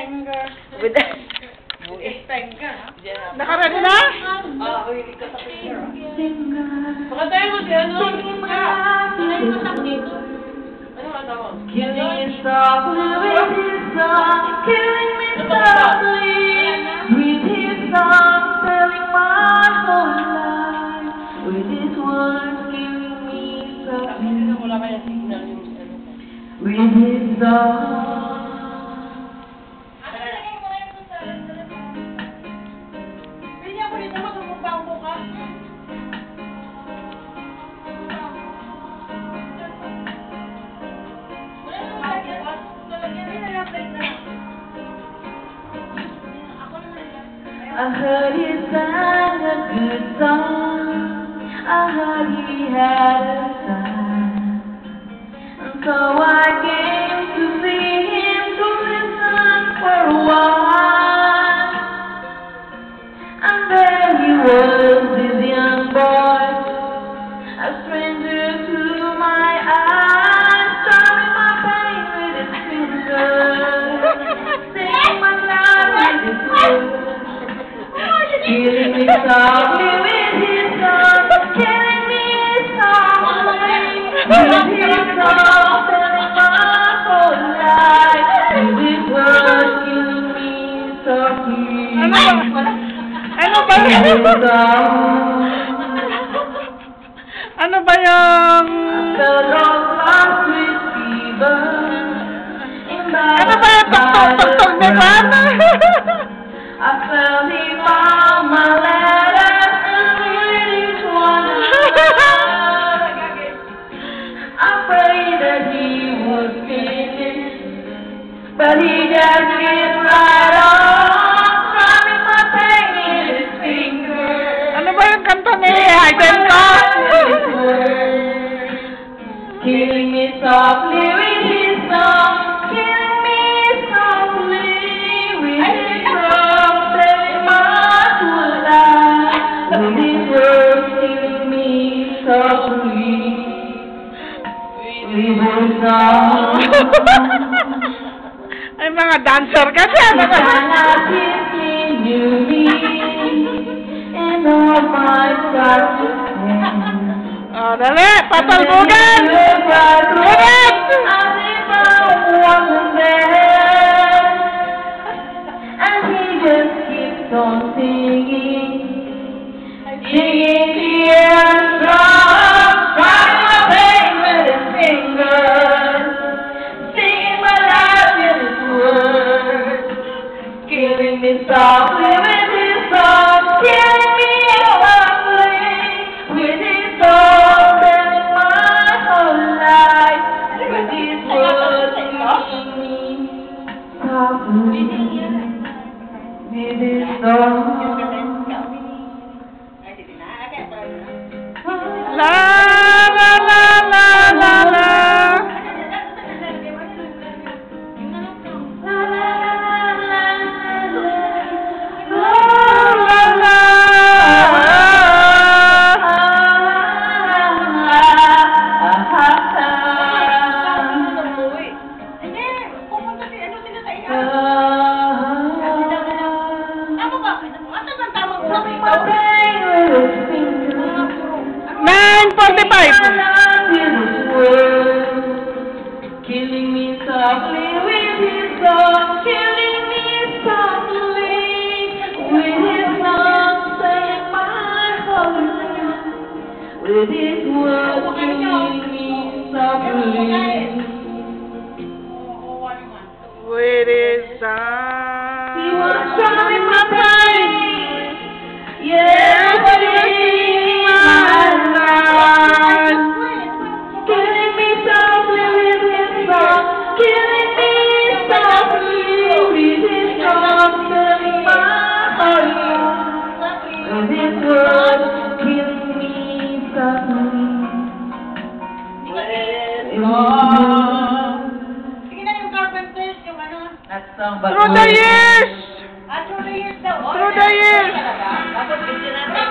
finger. With the... Finger, ha? Nakaready na? Hilig ka sa finger, ha? Baka tayo mo si ano? Sinay mo sa dito. Ano ka tawag? Killing me softly with his song, killing me softly with his song, telling my whole life, with his words killing me softly, Wala kaya signal yung ano. with his song. I heard he sang a good song, I heard he had a son, and so I came to see him to listen for a while. And there he was, this young boy, a stranger to my eyes, strumming my pain with his fingers, singing my life with his words. Killing me softly with his song, killing me softly with his song, telling my whole life, with his words killing me softly. Ano ba? With his song. Ano ba yung... Ano ba yung tok-tok-tok na ba? I felt he found my letter and each one. I prayed that he would finish, but he just kept right on, drumming my pain in his fingers. Ano ba yung kanta ni Hayden ko? Killing me softly with his song, killing me softly with his song, telling my whole life, with his words killing me softly with his song. Ay, mga dancer kasi. Ano ba? And I continue me in all my practice. Oh, dali! Patalbugan! Correct! And he just keeps on singing, singing the anthem, trying my pain with his fingers, singing my life with his words, killing me softly with his song, killing me softly with his song, telling my whole life with his words, killing me softly with his song. La la la la la la. Killing me softly with his song, killing me softly with his song, saying my whole life, with his words killing me softly. With his song. He was drumming my pain, yeah, singing my life, killing me softly with his song, killing me softly with his song, telling my whole life, with his words killing me softly. That's song, but Through the years! Through the years daw. Through the years! Dapat video natin.